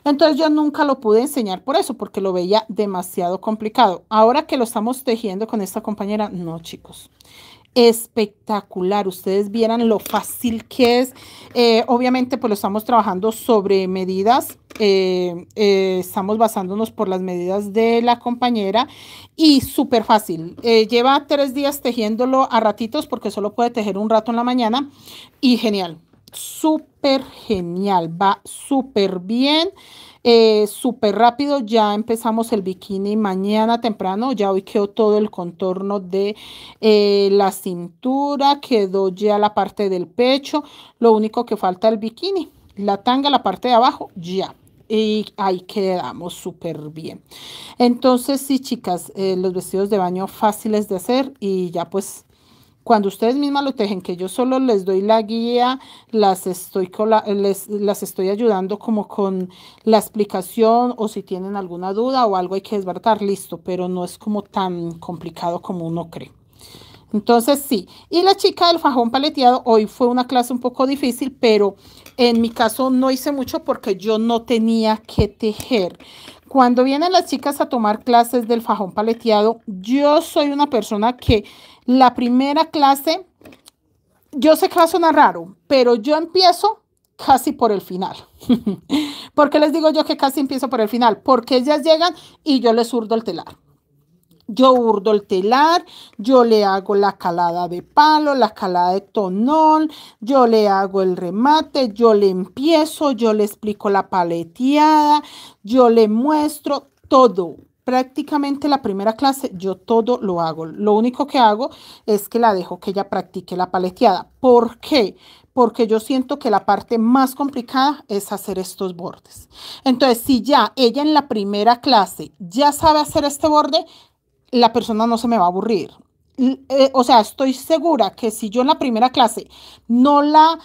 A: Entonces yo nunca lo pude enseñar por eso, porque lo veía demasiado complicado. Ahora que lo estamos tejiendo con esta compañera, no, chicos. Espectacular, ustedes vieran lo fácil que es. Obviamente pues lo estamos trabajando sobre medidas, estamos basándonos por las medidas de la compañera y súper fácil. Lleva 3 días tejiéndolo a ratitos porque solo puede tejer un rato en la mañana y genial, súper genial, va súper bien. Súper rápido, ya empezamos el bikini mañana temprano, ya hoy quedó todo el contorno de la cintura, quedó ya la parte del pecho, lo único que falta el bikini, la tanga, la parte de abajo, ya. Y ahí quedamos súper bien. Entonces, sí, chicas, los vestidos de baño fáciles de hacer y ya pues cuando ustedes mismas lo tejen, que yo solo les doy la guía, las estoy ayudando como con la explicación o si tienen alguna duda o algo hay que desbaratar, listo, pero no es como tan complicado como uno cree. Entonces sí, y la chica del fajón paleteado, hoy fue una clase un poco difícil, pero en mi caso no hice mucho porque yo no tenía que tejer. Cuando vienen las chicas a tomar clases del fajón paleteado, yo soy una persona que la primera clase, yo sé que va a sonar raro, pero yo empiezo casi por el final. ¿Por qué les digo yo que casi empiezo por el final? Porque ellas llegan y yo les hurdo el telar. Yo hurdo el telar, yo le hago la calada de palo, la calada de tonón, yo le hago el remate, yo le empiezo, yo le explico la paleteada, yo le muestro todo. Prácticamente la primera clase yo todo lo hago. Lo único que hago es que la dejo que ella practique la paleteada. ¿Por qué? Porque yo siento que la parte más complicada es hacer estos bordes. Entonces, si ya ella en la primera clase ya sabe hacer este borde, la persona no se me va a aburrir. O sea, estoy segura que si yo en la primera clase no la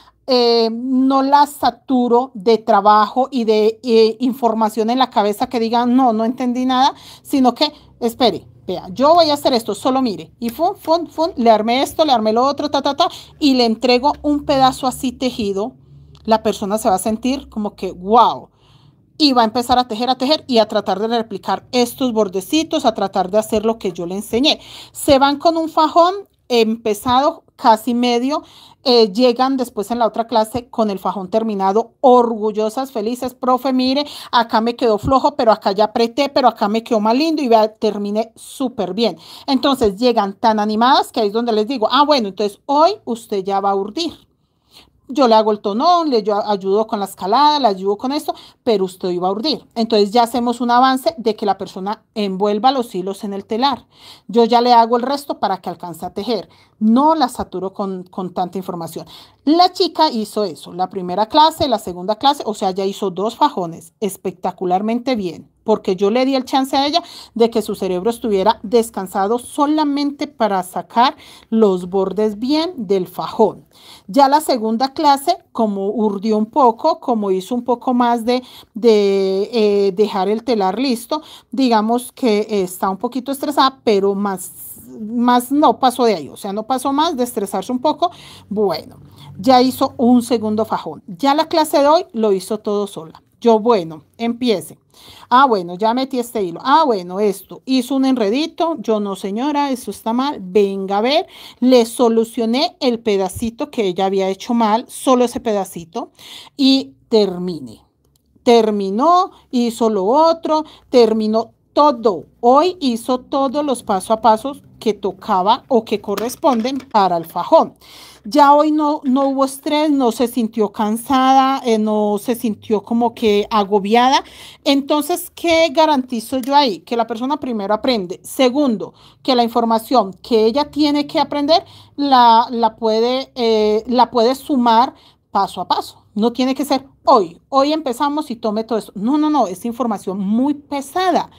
A: saturo de trabajo y de información en la cabeza que digan, no, no entendí nada, sino que, espere, vea, yo voy a hacer esto, solo mire, y le armé esto, le armé lo otro, y le entrego un pedazo así tejido, la persona se va a sentir como que, wow, y va a empezar a tejer y a tratar de replicar estos bordecitos, a tratar de hacer lo que yo le enseñé. Se van con un fajón, empezado casi medio, llegan después en la otra clase con el fajón terminado, orgullosas, felices, profe, mire, acá me quedó flojo, pero acá ya apreté, pero acá me quedó más lindo y vea, terminé súper bien. Entonces llegan tan animadas que ahí es donde les digo, ah, bueno, entonces hoy usted ya va a urdir. Yo le hago el tonón, ayudo con la escalada, le ayudo con esto, pero usted iba a urdir. Entonces ya hacemos un avance de que la persona envuelva los hilos en el telar. Yo ya le hago el resto para que alcance a tejer. No la saturo con tanta información. La chica hizo eso, la primera clase, la segunda clase, o sea, ya hizo 2 fajones espectacularmente bien, porque yo le di el chance a ella de que su cerebro estuviera descansado solamente para sacar los bordes bien del fajón. Ya la segunda clase, como urdió un poco, como hizo un poco más de dejar el telar listo, digamos que está un poquito estresada, pero más no pasó de ahí, o sea, no pasó más de estresarse un poco. Bueno, ya hizo un segundo fajón. Ya la clase de hoy lo hizo todo sola. Yo, bueno, empiece. Ah, bueno, ya metí este hilo. Ah, bueno, esto. Hizo un enredito. Yo, no, señora, eso está mal. Venga a ver. Le solucioné el pedacito que ella había hecho mal, solo ese pedacito, y termine. Terminó, hizo lo otro, terminó todo. Hoy hizo todos los paso a pasos que tocaba o que corresponden para el fajón. Ya hoy no hubo estrés, no se sintió cansada, no se sintió como que agobiada. Entonces, ¿qué garantizo yo ahí? Que la persona primero aprende. Segundo, que la información que ella tiene que aprender la puede sumar paso a paso. No tiene que ser hoy empezamos y tome todo eso. No, es información muy pesada.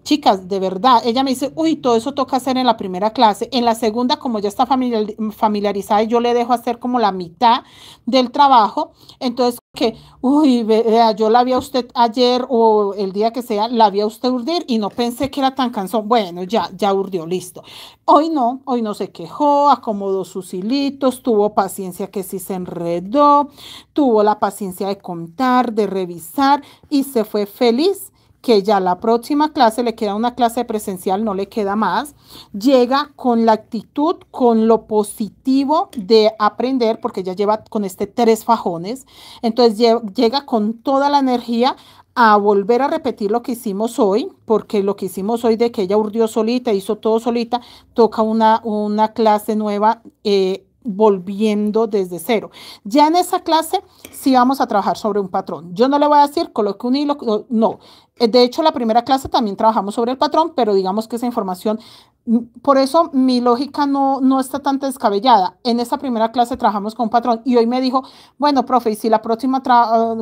A: Chicas, de verdad, ella me dice, uy, todo eso toca hacer en la primera clase. En la segunda, como ya está familiarizada, yo le dejo hacer como la mitad del trabajo. Entonces, que, uy, vea, yo la vi a usted ayer o el día que sea, la vi a usted urdir y no pensé que era tan cansón. Bueno, ya urdió, listo. Hoy no se quejó, acomodó sus hilitos, tuvo paciencia que sí se enredó, tuvo la paciencia de contar, de revisar y se fue feliz que ya la próxima clase le queda una clase presencial, no le queda más, llega con la actitud, con lo positivo de aprender, porque ya lleva con 3 fajones, entonces llega con toda la energía a volver a repetir lo que hicimos hoy, porque lo que hicimos hoy de que ella urdió solita, hizo todo solita, toca una clase nueva, volviendo desde cero. Ya en esa clase sí vamos a trabajar sobre un patrón. Yo no le voy a decir coloque un hilo, no. De hecho, la primera clase también trabajamos sobre el patrón, pero digamos que esa información, por eso mi lógica no está tan descabellada. En esta primera clase trabajamos con un patrón y hoy me dijo, bueno, profe, y si la próxima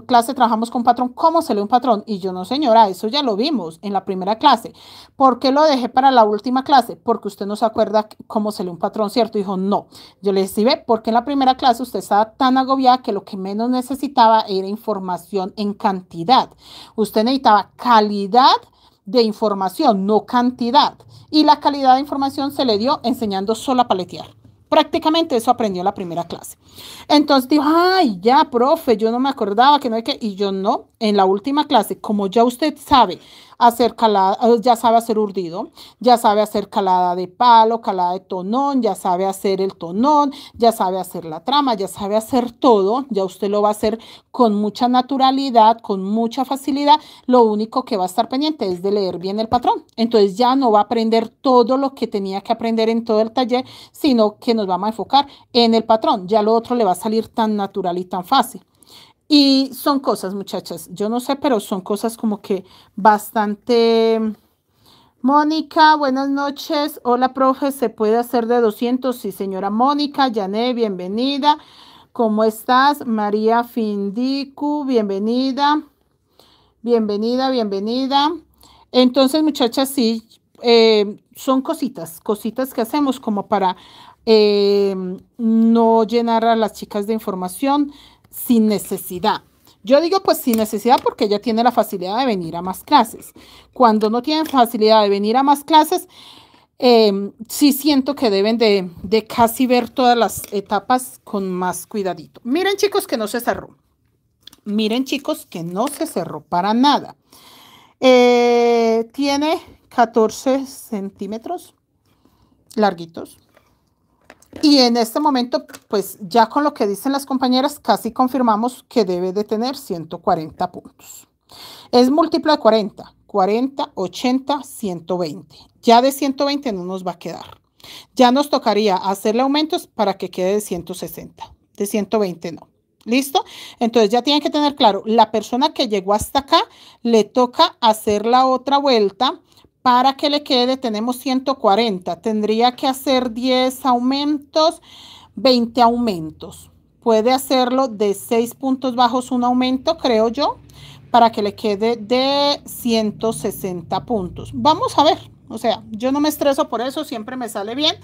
A: clase trabajamos con patrón, ¿cómo se lee un patrón? Y yo, no, señora, eso ya lo vimos en la primera clase. ¿Por qué lo dejé para la última clase? Porque usted no se acuerda cómo se lee un patrón, ¿cierto? Dijo, no. Yo le decía, ve, porque en la primera clase usted estaba tan agobiada que lo que menos necesitaba era información en cantidad. Usted necesitaba calidad de información, no cantidad. Y la calidad de información se le dio enseñando solo a paletear. Prácticamente eso aprendió en la primera clase. Entonces dijo, ay, ya, profe, yo no me acordaba que no hay que... Y yo no, en la última clase, como ya usted sabe hacer calada, ya sabe hacer urdido, ya sabe hacer calada de palo, calada de tonón, ya sabe hacer el tonón, ya sabe hacer la trama, ya sabe hacer todo, ya usted lo va a hacer con mucha naturalidad, con mucha facilidad. Lo único que va a estar pendiente es de leer bien el patrón. Entonces ya no va a aprender todo lo que tenía que aprender en todo el taller, sino que nos vamos a enfocar en el patrón. Ya lo otro le va a salir tan natural y tan fácil. Y son cosas, muchachas, yo no sé, pero son cosas como que bastante... Mónica, buenas noches. Hola, profe, ¿se puede hacer de 200? Sí, señora Mónica. Yané, bienvenida. ¿Cómo estás? María Findicu, bienvenida. Bienvenida. Entonces, muchachas, sí, son cositas que hacemos como para no llenar a las chicas de información sin necesidad. Yo digo pues sin necesidad porque ella tiene la facilidad de venir a más clases. Cuando no tienen facilidad de venir a más clases, sí siento que deben de casi ver todas las etapas con más cuidadito. Miren, chicos, que no se cerró. Miren, chicos, que no se cerró para nada. Tiene 14 centímetros larguitos. Y en este momento, pues ya con lo que dicen las compañeras, casi confirmamos que debe de tener 140 puntos. Es múltiplo de 40, 40, 80, 120. Ya de 120 no nos va a quedar. Ya nos tocaría hacerle aumentos para que quede de 160. De 120 no. ¿Listo? Entonces ya tienen que tener claro, la persona que llegó hasta acá le toca hacer la otra vuelta para que le quede, tenemos 140. Tendría que hacer 10 aumentos, 20 aumentos. Puede hacerlo de 6 puntos bajos un aumento, creo yo, para que le quede de 160 puntos. Vamos a ver. O sea, yo no me estreso por eso, siempre me sale bien.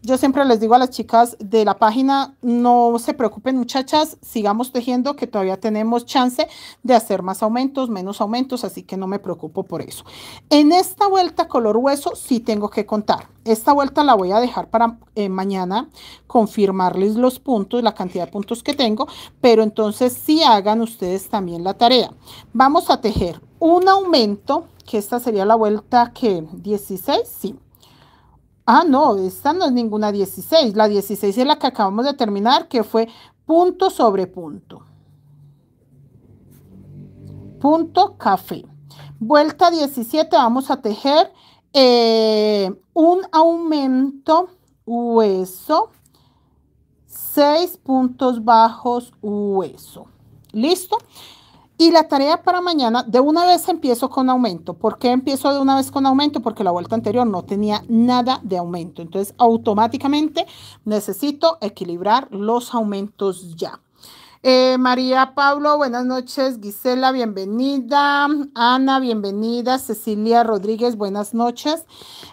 A: Yo siempre les digo a las chicas de la página, no se preocupen muchachas, sigamos tejiendo que todavía tenemos chance de hacer más aumentos, menos aumentos, así que no me preocupo por eso. En esta vuelta color hueso sí tengo que contar. Esta vuelta la voy a dejar para mañana confirmarles los puntos, la cantidad de puntos que tengo, pero entonces sí hagan ustedes también la tarea. Vamos a tejer un aumento, que esta sería la vuelta que 16, sí. Ah, no, esta no es ninguna 16. La 16 es la que acabamos de terminar, que fue punto sobre punto. Punto café. Vuelta 17, vamos a tejer un aumento hueso, 6 puntos bajos hueso. ¿Listo? Y la tarea para mañana, de una vez empiezo con aumento. ¿Por qué empiezo de una vez con aumento? Porque la vuelta anterior no tenía nada de aumento. Entonces, automáticamente necesito equilibrar los aumentos ya. María Pablo, buenas noches. Gisela, bienvenida. Ana, bienvenida. Cecilia Rodríguez, buenas noches.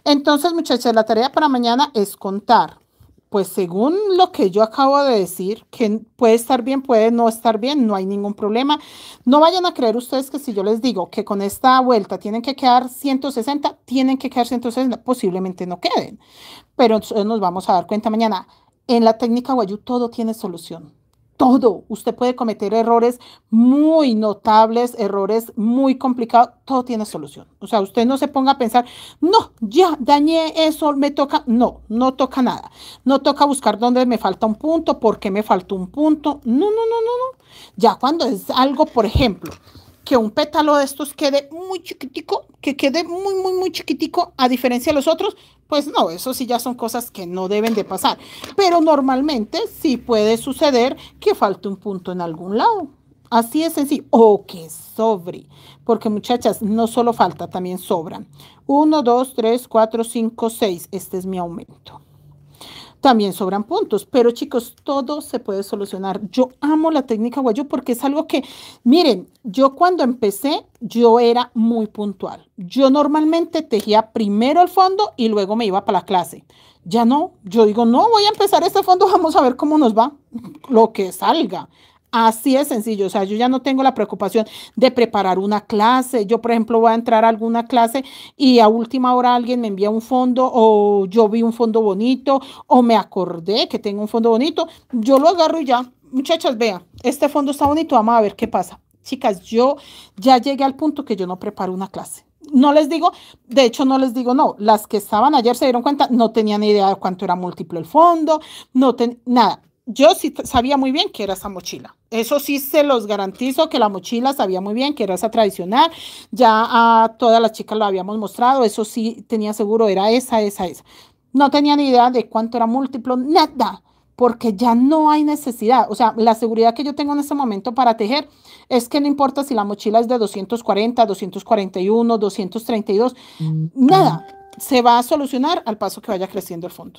A: Entonces, muchachas, la tarea para mañana es contar. Pues según lo que yo acabo de decir, que puede estar bien, puede no estar bien, no hay ningún problema. No vayan a creer ustedes que si yo les digo que con esta vuelta tienen que quedar 160, tienen que quedar 160, posiblemente no queden. Pero nos vamos a dar cuenta mañana. En la técnica Wayuu todo tiene solución. Todo. Usted puede cometer errores muy notables, errores muy complicados. Todo tiene solución. O sea, usted no se ponga a pensar, no, ya dañé eso, me toca. No, no toca nada. No toca buscar dónde me falta un punto, por qué me faltó un punto. No, no, no, no, no. Ya cuando es algo, por ejemplo, que un pétalo de estos quede muy chiquitico, que quede muy, muy, muy chiquitico, a diferencia de los otros, pues no, eso sí ya son cosas que no deben de pasar. Pero normalmente sí puede suceder que falte un punto en algún lado. Así es sencillo. O que sobre. Porque muchachas, no solo falta, también sobran. 1, 2, 3, 4, 5, 6. Este es mi aumento. También sobran puntos, pero chicos, todo se puede solucionar. Yo amo la técnica Wayuu porque es algo que, miren, yo cuando empecé, yo era muy puntual. Yo normalmente tejía primero el fondo y luego me iba para la clase. Ya no, yo digo, no, voy a empezar este fondo, vamos a ver cómo nos va, lo que salga. Así es sencillo, o sea, yo ya no tengo la preocupación de preparar una clase. Yo, por ejemplo, voy a entrar a alguna clase y a última hora alguien me envía un fondo o yo vi un fondo bonito o me acordé que tengo un fondo bonito. Yo lo agarro y ya, muchachas, vean, este fondo está bonito, vamos a ver qué pasa. Chicas, yo ya llegué al punto que yo no preparo una clase. No les digo, de hecho no les digo no, las que estaban ayer se dieron cuenta, no tenían ni idea de cuánto era múltiplo el fondo, nada. Yo sí sabía muy bien que era esa mochila. Eso sí se los garantizo que la mochila sabía muy bien que era esa tradicional. Ya a todas las chicas lo habíamos mostrado. Eso sí tenía seguro, era esa. No tenía ni idea de cuánto era múltiplo, nada, porque ya no hay necesidad. O sea, la seguridad que yo tengo en este momento para tejer es que no importa si la mochila es de 240, 241, 232, nada. Se va a solucionar al paso que vaya creciendo el fondo.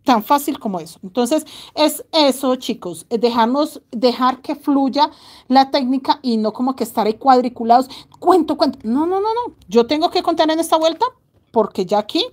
A: Tan fácil como eso. Entonces, es eso, chicos, dejar que fluya la técnica y no como que estar ahí cuadriculados, cuento. No, no, no, no. Yo tengo que contar en esta vuelta porque ya aquí,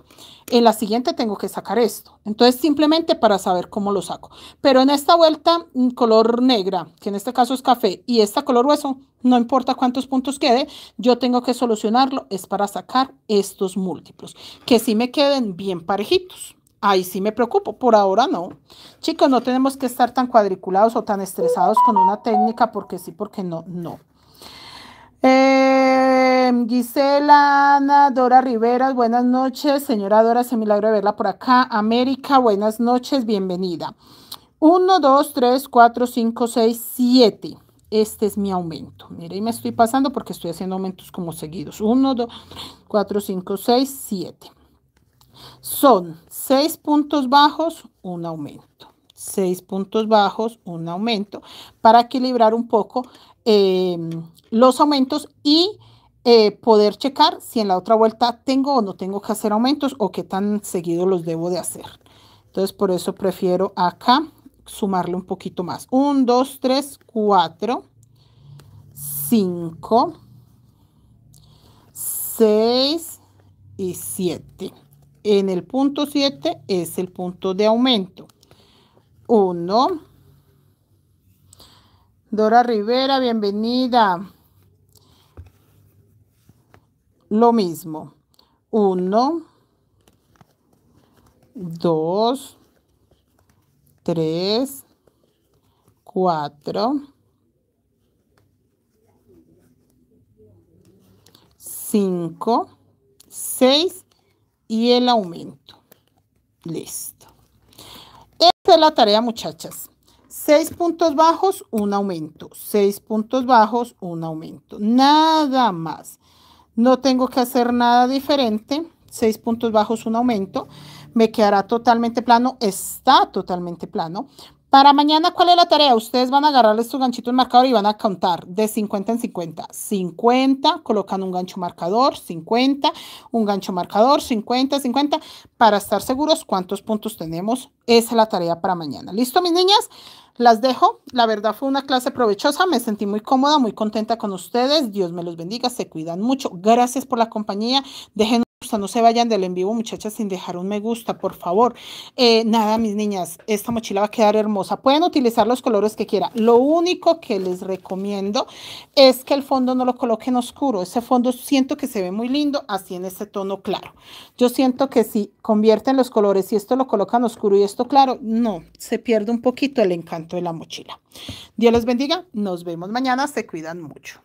A: en la siguiente tengo que sacar esto. Entonces, simplemente para saber cómo lo saco. Pero en esta vuelta, color negra, que en este caso es café, y esta color hueso, no importa cuántos puntos quede, yo tengo que solucionarlo, es para sacar estos múltiplos, que sí me queden bien parejitos. Ahí sí me preocupo, por ahora no. Chicos, no tenemos que estar tan cuadriculados o tan estresados con una técnica porque sí, porque no, no. Gisela, Ana, Dora Rivera, buenas noches. Señora Dora, se milagro de verla por acá. América, buenas noches, bienvenida. 1, 2, 3, 4, 5, 6, 7. Este es mi aumento. Mire, y me estoy pasando porque estoy haciendo aumentos como seguidos. 1, 2, 4, 5, 6, 7. Son 6 puntos bajos, un aumento. 6 puntos bajos, un aumento, para equilibrar un poco los aumentos y poder checar si en la otra vuelta tengo o no tengo que hacer aumentos o qué tan seguido los debo de hacer. Entonces, por eso prefiero acá sumarle un poquito más. 1, 2, 3, 4, 5, 6 y 7. En el punto 7 es el punto de aumento. 1. Dora Rivera, bienvenida. Lo mismo. 1, 2, 3, 4, 5, 6 y el aumento. Listo. Esta es la tarea, muchachas. 6 puntos bajos, un aumento. 6 puntos bajos, un aumento. Nada más. No tengo que hacer nada diferente. 6 puntos bajos, un aumento. Me quedará totalmente plano. Está totalmente plano. Para mañana, ¿cuál es la tarea? Ustedes van a agarrarles su ganchito en marcador y van a contar de 50 en 50. 50, colocan un gancho marcador, 50, un gancho marcador, 50, 50, para estar seguros cuántos puntos tenemos. Esa es la tarea para mañana. ¿Listo, mis niñas? Las dejo. La verdad fue una clase provechosa. Me sentí muy cómoda, muy contenta con ustedes. Dios me los bendiga. Se cuidan mucho. Gracias por la compañía. Dejen un me gusta, no se vayan del en vivo, muchachas, sin dejar un me gusta, por favor. Nada, mis niñas, esta mochila va a quedar hermosa. Pueden utilizar los colores que quieran. Lo único que les recomiendo es que el fondo no lo coloquen oscuro. Ese fondo siento que se ve muy lindo así en ese tono claro. Yo siento que si convierten los colores y esto lo colocan oscuro y esto claro, no, se pierde un poquito el encanto de la mochila. Dios les bendiga. Nos vemos mañana. Se cuidan mucho.